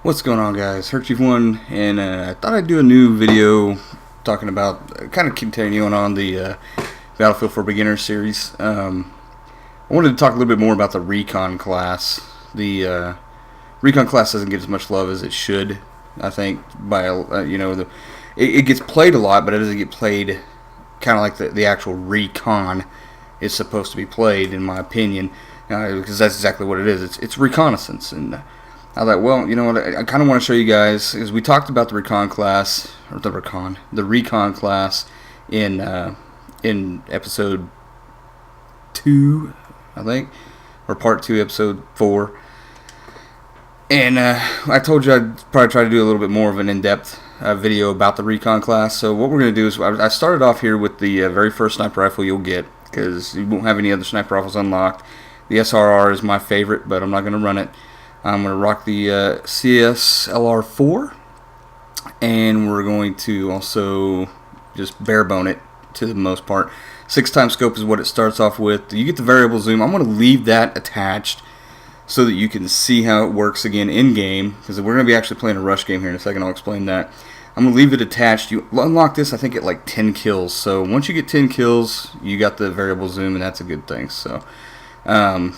What's going on, guys? HurtChief1, and I thought I'd do a new video talking about, kind of continuing on the Battlefield for Beginners series. I wanted to talk a little bit more about the Recon class. The Recon class doesn't get as much love as it should, I think. By it gets played a lot, but it doesn't get played kind of like the actual Recon is supposed to be played, in my opinion, because that's exactly what it is. It's reconnaissance, and I thought, well, you know what, I kind of want to show you guys, because we talked about the Recon class, or the Recon class in episode 2, I think, or part 2, episode 4, and I told you I'd probably try to do a little bit more of an in-depth video about the Recon class. So what we're going to do is, I started off here with the very first sniper rifle you'll get, because you won't have any other sniper rifles unlocked. The SRR is my favorite, but I'm not going to run it. I'm going to rock the CSLR4, and we're going to also just bare bone it to the most part. 6x scope is what it starts off with. You get the variable zoom. I'm going to leave that attached so that you can see how it works again in game, because we're going to be actually playing a rush game here in a second. I'll explain that. I'm going to leave it attached. You unlock this, I think, at like 10 kills. So once you get 10 kills, you got the variable zoom, and that's a good thing. So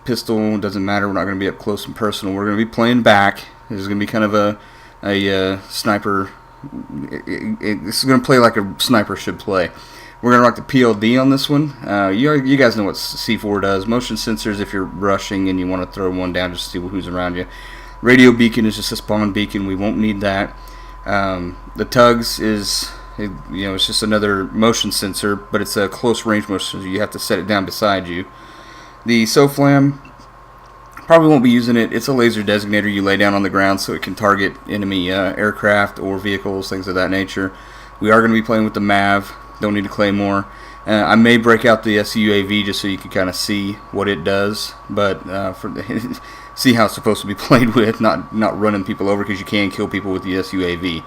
pistol doesn't matter. We're not going to be up close and personal. We're going to be playing back. This is going to be kind of a sniper. This is going to play like a sniper should play. We're going to rock the PLD on this one. You guys know what C4 does. Motion sensors if you're rushing and you want to throw one down just to see who's around you. Radio beacon is just a spawn beacon. We won't need that. The tugs is, it's just another motion sensor, but it's a close range motion, so you have to set it down beside you. The SOFLAM, probably won't be using it. It's a laser designator you lay down on the ground so it can target enemy aircraft or vehicles, things of that nature. We are going to be playing with the MAV. Don't need a Claymore. I may break out the SUAV just so you can kind of see what it does, but see how it's supposed to be played with, not running people over, because you can kill people with the SUAV.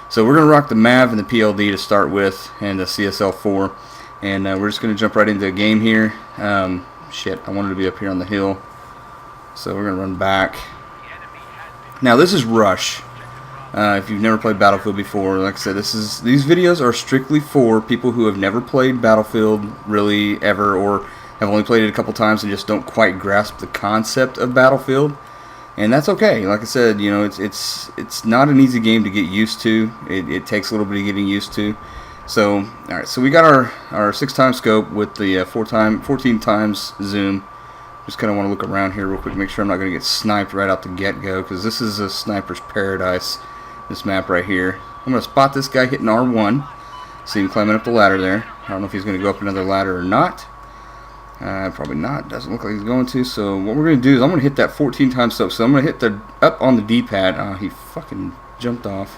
So we're going to rock the MAV and the PLD to start with, and the CSL4, and we're just going to jump right into the game here. Shit, I wanted to be up here on the hill, so we're going to run back. Now this is Rush. If you've never played Battlefield before, like I said, these videos are strictly for people who have never played Battlefield really ever, or have only played it a couple times and just don't quite grasp the concept of Battlefield. And that's okay. Like I said, it's not an easy game to get used to. It takes a little bit of getting used to. So, alright, so we got our 6x scope with the 14 times zoom. Just kind of want to look around here real quick, make sure I'm not going to get sniped right out the get-go, because this is a sniper's paradise, this map right here. I'm going to spot this guy hitting R1. See him climbing up the ladder there. I don't know if he's going to go up another ladder or not. Probably not. Doesn't look like he's going to. So what we're going to do is I'm going to hit that 14 times scope. So I'm going to hit the up on the D-pad. He fucking jumped off.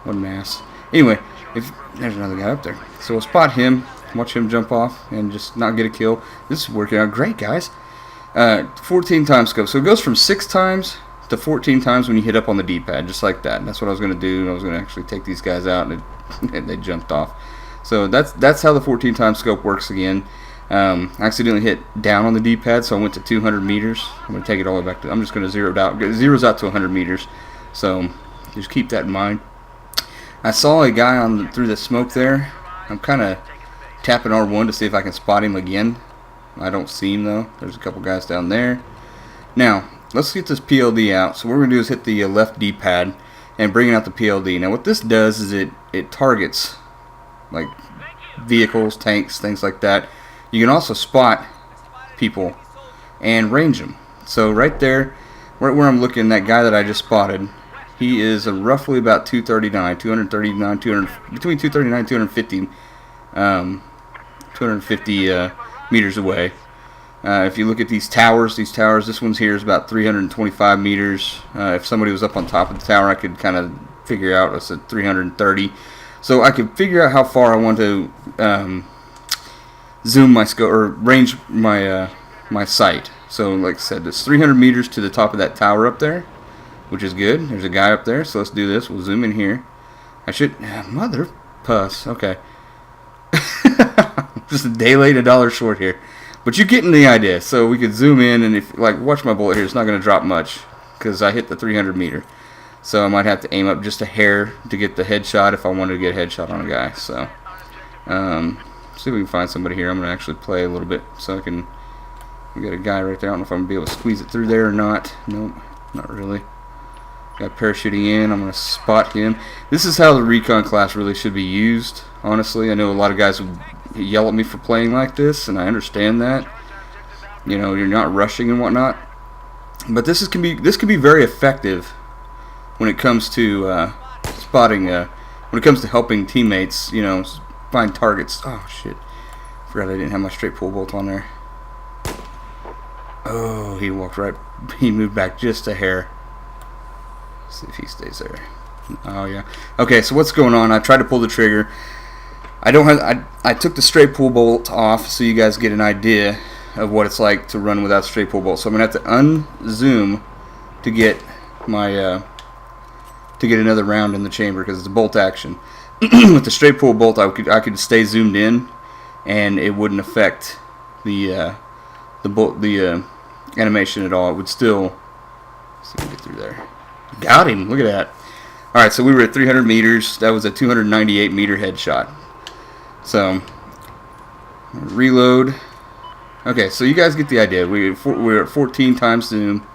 What an ass. Anyway, there's another guy up there. So we'll spot him, watch him jump off, and just not get a kill. This is working out great, guys. 14 times scope. So it goes from 6 times to 14 times when you hit up on the D-pad, just like that. And that's what I was going to do. I was going to actually take these guys out, and they jumped off. So that's how the 14 times scope works again. I accidentally hit down on the D-pad, so I went to 200 meters. I'm going to take it all the way back to, I'm just going to zero it out. It zeroes out to 100 meters. So just keep that in mind. I saw a guy through the smoke there. I'm kind of tapping R1 to see if I can spot him again. I don't see him though. There's a couple guys down there. Now, let's get this PLD out. So what we're going to do is hit the left D-pad and bring out the PLD. Now what this does is it targets like vehicles, tanks, things like that. You can also spot people and range them. So right there, right where I'm looking, that guy that I just spotted, he is roughly about 239, between 239 and 250, 250 meters away. If you look at these towers, this one's here is about 325 meters. If somebody was up on top of the tower, I could kind of figure out, it's at 330. So I could figure out how far I want to zoom my scope, or range my my sight. So like I said, it's 300 meters to the top of that tower up there, which is good. There's a guy up there, so let's do this. We'll zoom in here. I should, mother puss, okay. Just a day late, $1 short here. But you're getting the idea. So we could zoom in, and if, like, watch my bullet here, it's not going to drop much, because I hit the 300 meter. so I might have to aim up just a hair to get the headshot if I wanted to get a headshot on a guy. So see if we can find somebody here. I'm gonna actually play a little bit so I can. We got a guy right there. I don't know if I'm gonna be able to squeeze it through there or not. Nope, not really. Got parachuting in. I'm gonna spot him. This is how the recon class really should be used. Honestly, I know a lot of guys would yell at me for playing like this, and I understand that. You know, you're not rushing and whatnot. But this can be very effective when it comes to spotting. When it comes to helping teammates, you know, find targets. Oh shit! Forgot I didn't have my straight pull bolt on there. Oh, he walked right. He moved back just a hair. Let's see if he stays there. Oh yeah. Okay, so what's going on? I tried to pull the trigger. I don't have. I took the straight pull bolt off so you guys get an idea of what it's like to run without straight pull bolt. So I'm gonna have to unzoom to get my to get another round in the chamber because it's a bolt action. With the straight pull bolt, I could stay zoomed in, and it wouldn't affect the animation at all. It would still. Let's see if we can get through there. Got him. Look at that. All right, so we were at 300 meters. That was a 298 meter headshot. So reload. Okay, so you guys get the idea. We're at 14 times zoom.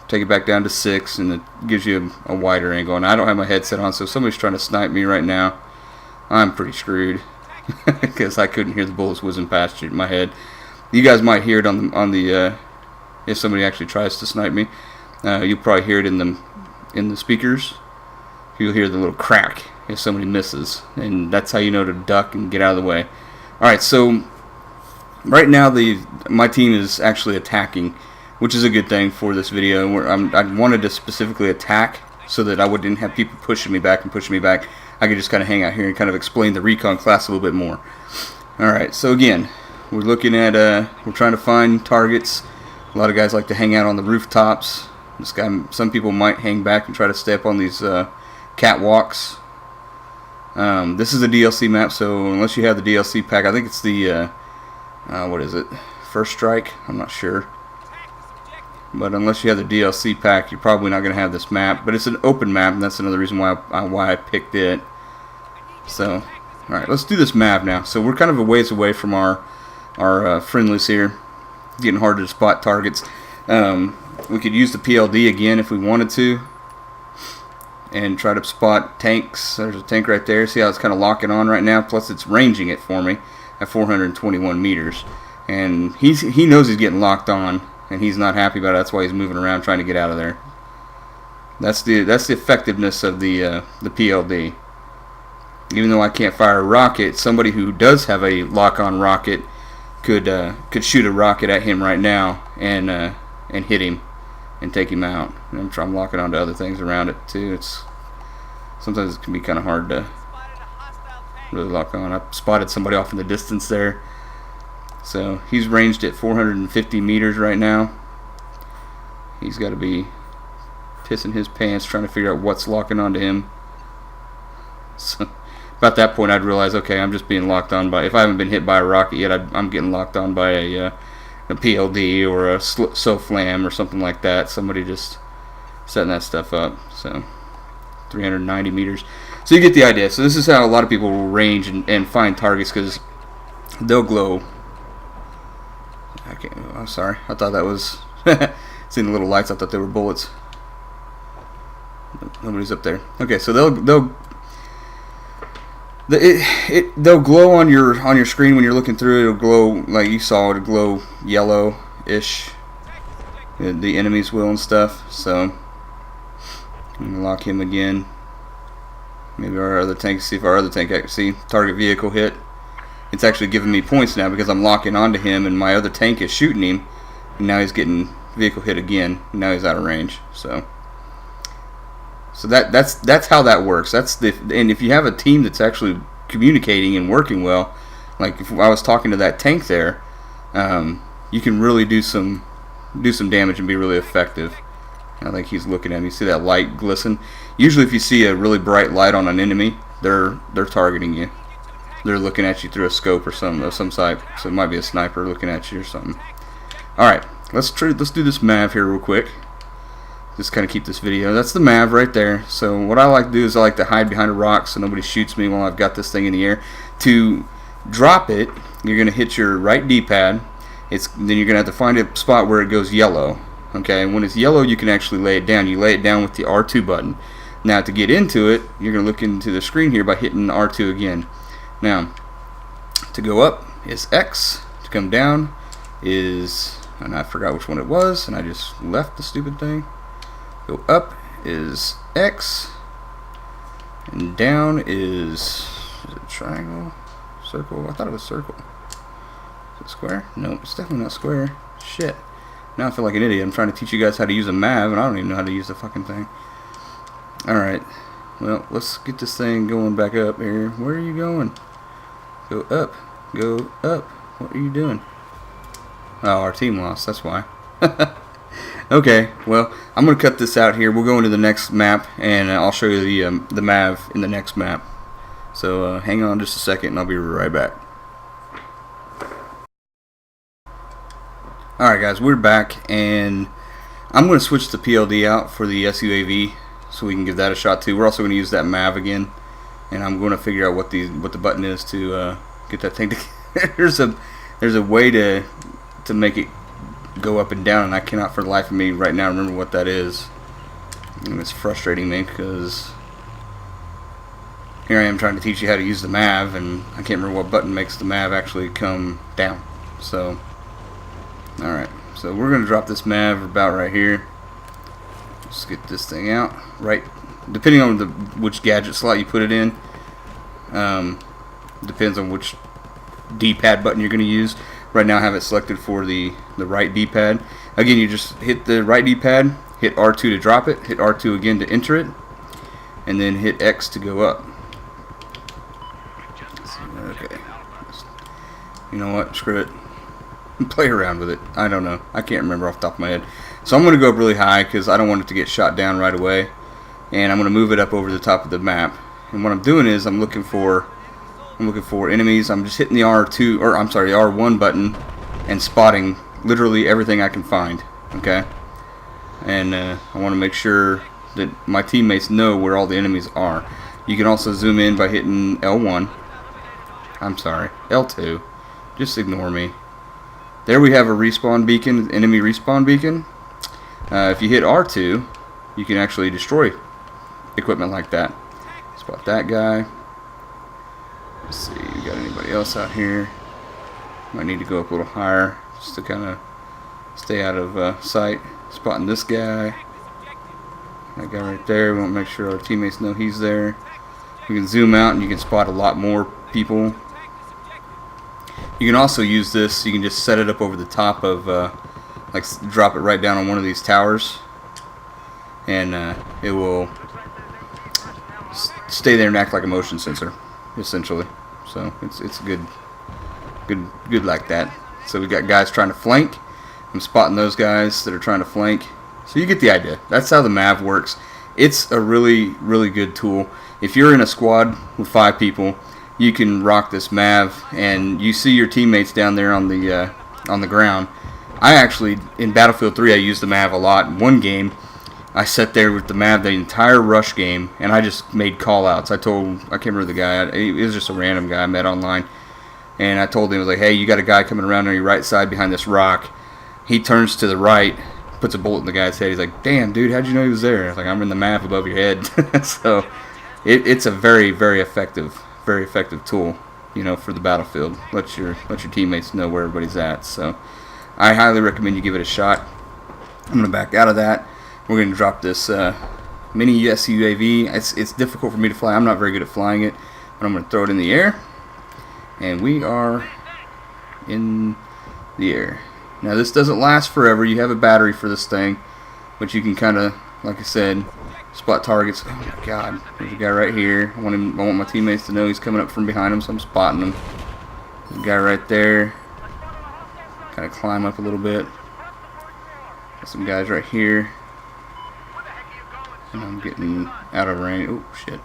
Take it back down to 6, and it gives you a wider angle. And I don't have my headset on, so if somebody's trying to snipe me right now, I'm pretty screwed because I couldn't hear the bullets whizzing past my head. You guys might hear it on the if somebody actually tries to snipe me. You'll probably hear it in the speakers. You'll hear the little crack if somebody misses, and that's how you know to duck and get out of the way. All right, so right now my team is actually attacking, which is a good thing for this video. I wanted to specifically attack so that I wouldn't have people pushing me back. I could just kind of hang out here and kind of explain the recon class a little bit more. All right, so again, we're looking at we're trying to find targets. A lot of guys like to hang out on the rooftops. Some people might hang back and try to stay up on these catwalks. This is a DLC map, so unless you have the DLC pack, I think it's the what is it? First Strike? I'm not sure. But unless you have the DLC pack, you're probably not going to have this map. But it's an open map, and that's another reason why I picked it. So, all right, let's do this map now. So we're kind of a ways away from our friendlies here. It's getting harder to spot targets. We could use the PLD again if we wanted to, and try to spot tanks. There's a tank right there. See how it's kind of locking on right now? Plus, it's ranging it for me at 421 meters, and he knows he's getting locked on, and he's not happy about it. That's why he's moving around trying to get out of there. That's the effectiveness of the PLD. Even though I can't fire a rocket, somebody who does have a lock-on rocket could shoot a rocket at him right now and hit him and take him out. And I'm locking onto other things around it too. Sometimes it can be kind of hard to really lock on. I spotted somebody off in the distance there. So he's ranged at 450 meters right now. He's got to be pissing his pants trying to figure out what's locking onto him. So about that point, I'd realize, okay, I'm just being locked on by. If I haven't been hit by a rocket yet, I'm getting locked on by a PLD or a SOFLAM or something like that. Somebody just setting that stuff up. So 390 meters. So you get the idea. So this is how a lot of people will range and find targets, because they'll glow. I'm sorry. I thought that was seeing the little lights. I thought they were bullets. Nobody's up there. Okay, so they'll glow on your screen when you're looking through it. It'll glow like you saw. It'll glow yellow-ish. The enemies will and stuff. So I'm gonna lock him again. Maybe our other tank. See if our other tank can see target vehicle hit. It's actually giving me points now because I'm locking onto him, and my other tank is shooting him. And now he's getting vehicle hit again. Now he's out of range. So that's how that works. And if you have a team that's actually communicating and working well, like if I was talking to that tank there, you can really do some damage and be really effective. I think he's looking at me. See that light glisten? Usually, if you see a really bright light on an enemy, they're targeting you. They're looking at you through a scope or some type. So it might be a sniper looking at you or something. All right, let's do this mav here real quick. just kind of keep this video. That's the Mav right there. So what I like to do is I like to hide behind a rock so nobody shoots me while I've got this thing in the air. To drop it, you're going to hit your right D-pad. Then you're going to have to find a spot where it goes yellow. Okay, when it's yellow, you can actually lay it down. You lay it down with the R2 button. Now to get into it, you're going to look into the screen here by hitting R2 again. Now, to go up is X. To come down is, and I forgot which one it was, and I just left the stupid thing. Go up is X, and down is it triangle, circle? I thought it was circle. Is it square? No, it's definitely not square. Shit. Now I feel like an idiot. I'm trying to teach you guys how to use a Mav, and I don't even know how to use the fucking thing. Alright, well, let's get this thing going back up here. Where are you going? Go up. Go up. What are you doing? Oh, our team lost, that's why. Okay, well, I'm going to cut this out here. We'll go into the next map, and I'll show you the Mav in the next map. So hang on just a second, and I'll be right back. Alright guys, we're back, and I'm going to switch the PLD out for the SUAV so we can give that a shot too. We're also going to use that Mav again, and I'm going to figure out what the button is to get that thing to there's a way to make it go up and down, and I cannot for the life of me right now remember what that is, and it's frustrating me because here I am trying to teach you how to use the Mav, and I can't remember what button makes the Mav actually come down. So alright, so we're going to drop this Mav about right here. Let's get this thing out. Right, depending on which gadget slot you put it in, depends on which D-pad button you're going to use. Right now I have it selected for the right D-pad. Again, you just hit the right D-pad, hit R2 to drop it, hit R2 again to enter it, and then hit X to go up. Okay. You know what? Screw it. Play around with it. I don't know. I can't remember off the top of my head. So I'm going to go up really high because I don't want it to get shot down right away. And I'm going to move it up over the top of the map. And what I'm doing is I'm looking for enemies. I'm just hitting the R2, or I'm sorry, the R1 button and spotting literally everything I can find. Okay? And I want to make sure that my teammates know where all the enemies are. You can also zoom in by hitting L1. I'm sorry, L2. Just ignore me. There we have a respawn beacon, enemy respawn beacon. If you hit R2, you can actually destroy equipment like that. Spot that guy. Let's see, we got anybody else out here? Might need to go up a little higher just to kind of stay out of sight. Spotting this guy. That guy right there. We want to make sure our teammates know he's there. You can zoom out and you can spot a lot more people. You can also use this, you can just set it up over the top of, like drop it right down on one of these towers, and it will stay there and act like a motion sensor, essentially. So it's good like that. So we got guys trying to flank. I'm spotting those guys that are trying to flank. So you get the idea. That's how the Mav works. It's a really good tool. If you're in a squad with 5 people, you can rock this Mav, and you see your teammates down there on the ground. I actually, in Battlefield 3, I used the Mav a lot. In one game, I sat there with the Mav the entire rush game, and I just made call-outs. I can't remember the guy. It was just a random guy I met online, and I told him, I was like, hey, you got a guy coming around on your right side behind this rock. He turns to the right, puts a bullet in the guy's head. He's like, damn, dude, how'd you know he was there? I was like, I'm in the Mav above your head. So it's a very effective tool, you know, for the battlefield. Let your teammates know where everybody's at. So I highly recommend you give it a shot. I'm going to back out of that. We're going to drop this mini SUAV. It's difficult for me to fly. I'm not very good at flying it, but I'm going to throw it in the air, and we are in the air. Now this doesn't last forever. You have a battery for this thing, but you can kind of, like I said, spot targets. Oh my god, there's a guy right here. I want my teammates to know he's coming up from behind him, so I'm spotting him. There's a guy right there. Kind of climb up a little bit. Got some guys right here. And I'm getting out of range. Oh shit.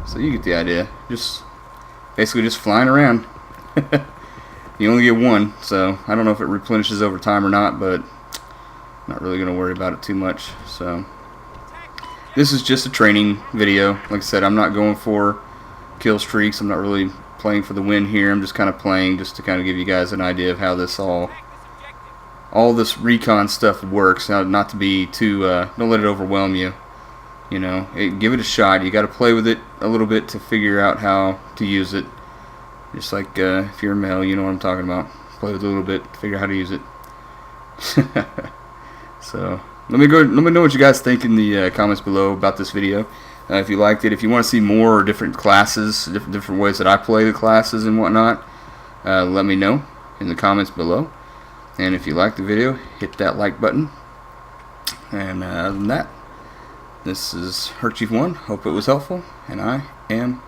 So you get the idea. Basically just flying around. You only get one, so I don't know if it replenishes over time or not, but Not really going to worry about it too much. So this is just a training video. Like I said, I'm not going for kill streaks. I'm not really playing for the win here. I'm just kind of playing just to kind of give you guys an idea of how this all this recon stuff works. Now, not to be too, don't let it overwhelm you. You know, give it a shot. You got to play with it a little bit to figure out how to use it. Just like if you're a male, you know what I'm talking about. Play with it a little bit, figure out how to use it. So let me know what you guys think in the comments below about this video. If you liked it, if you want to see more different classes, different ways that I play the classes and whatnot, let me know in the comments below. And if you liked the video, hit that like button. And other than that, this is Herchief1. Hope it was helpful, and I am